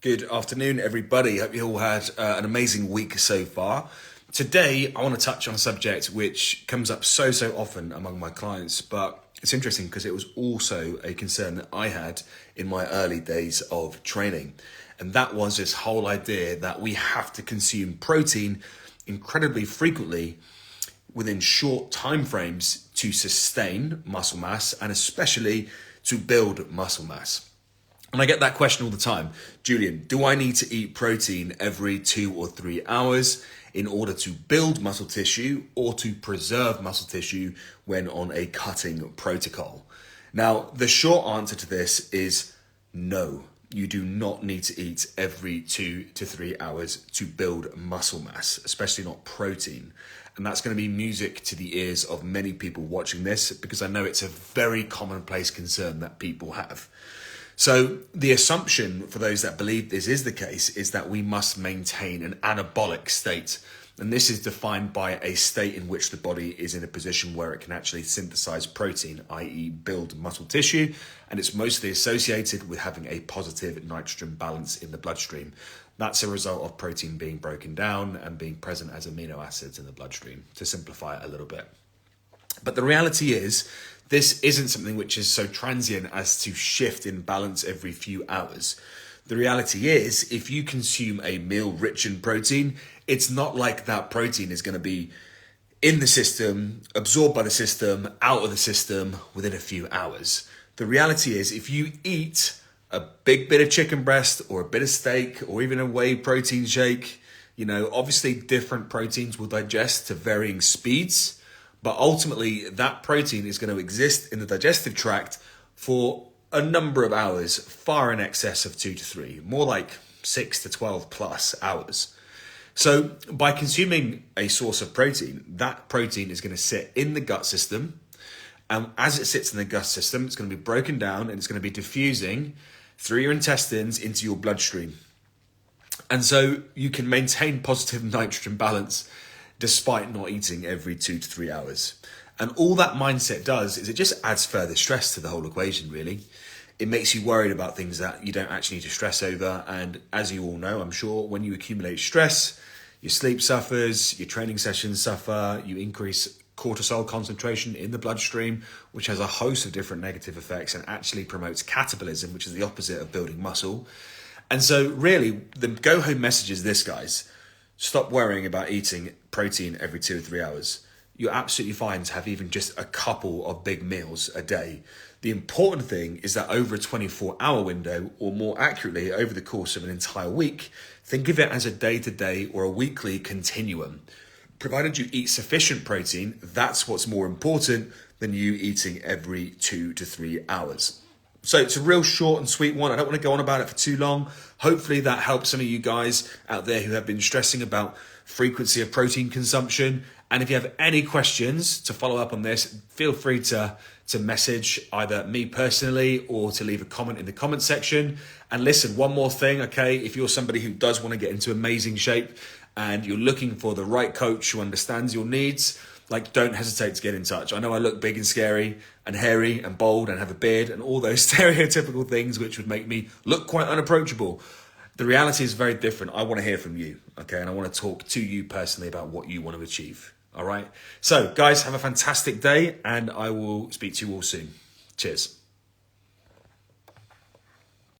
Good afternoon, everybody. Hope you all had an amazing week so far. Today, I want to touch on a subject which comes up so often among my clients, but it's interesting because it was also a concern that I had in my early days of training. And that was this whole idea that we have to consume protein incredibly frequently within short time frames to sustain muscle mass and especially to build muscle mass. And I get that question all the time. Julian, do I need to eat protein every 2 or 3 hours in order to build muscle tissue or to preserve muscle tissue when on a cutting protocol? Now, the short answer to this is no. You do not need to eat every 2 to 3 hours to build muscle mass, especially not protein. And that's going to be music to the ears of many people watching this because I know it's a very commonplace concern that people have. So the assumption for those that believe this is the case is that we must maintain an anabolic state. And this is defined by a state in which the body is in a position where it can actually synthesize protein, i.e. build muscle tissue. And it's mostly associated with having a positive nitrogen balance in the bloodstream. That's a result of protein being broken down and being present as amino acids in the bloodstream, to simplify it a little bit. But the reality is, this isn't something which is so transient as to shift in balance every few hours. The reality is, if you consume a meal rich in protein, it's not like that protein is going to be in the system, absorbed by the system, out of the system within a few hours. The reality is, if you eat a big bit of chicken breast or a bit of steak or even a whey protein shake, obviously different proteins will digest to varying speeds. But ultimately, that protein is going to exist in the digestive tract for a number of hours, far in excess of 2 to 3, more like 6 to 12 plus hours. So by consuming a source of protein, that protein is going to sit in the gut system. And as it sits in the gut system, it's going to be broken down and it's going to be diffusing through your intestines into your bloodstream. And so you can maintain positive nitrogen balance despite not eating every 2 to 3 hours. And all that mindset does is it just adds further stress to the whole equation, really. It makes you worried about things that you don't actually need to stress over. And as you all know, I'm sure, when you accumulate stress, your sleep suffers, your training sessions suffer, you increase cortisol concentration in the bloodstream, which has a host of different negative effects and actually promotes catabolism, which is the opposite of building muscle. And so really, the go-home message is this, guys. Stop worrying about eating protein every 2 or 3 hours. You're absolutely fine to have even just a couple of big meals a day. The important thing is that over a 24-hour window, or more accurately, over the course of an entire week, think of it as a day-to-day or a weekly continuum. Provided you eat sufficient protein, that's what's more important than you eating every 2 to 3 hours. So it's a real short and sweet one. I don't want to go on about it for too long. Hopefully that helps some of you guys out there who have been stressing about frequency of protein consumption. And if you have any questions to follow up on this, feel free to message either me personally or to leave a comment in the comment section. And listen, one more thing, okay? If you're somebody who does want to get into amazing shape and you're looking for the right coach who understands your needs, don't hesitate to get in touch. I know I look big and scary and hairy and bold and have a beard and all those stereotypical things which would make me look quite unapproachable. The reality is very different. I want to hear from you, okay? And I want to talk to you personally about what you want to achieve, all right? So, guys, have a fantastic day and I will speak to you all soon. Cheers.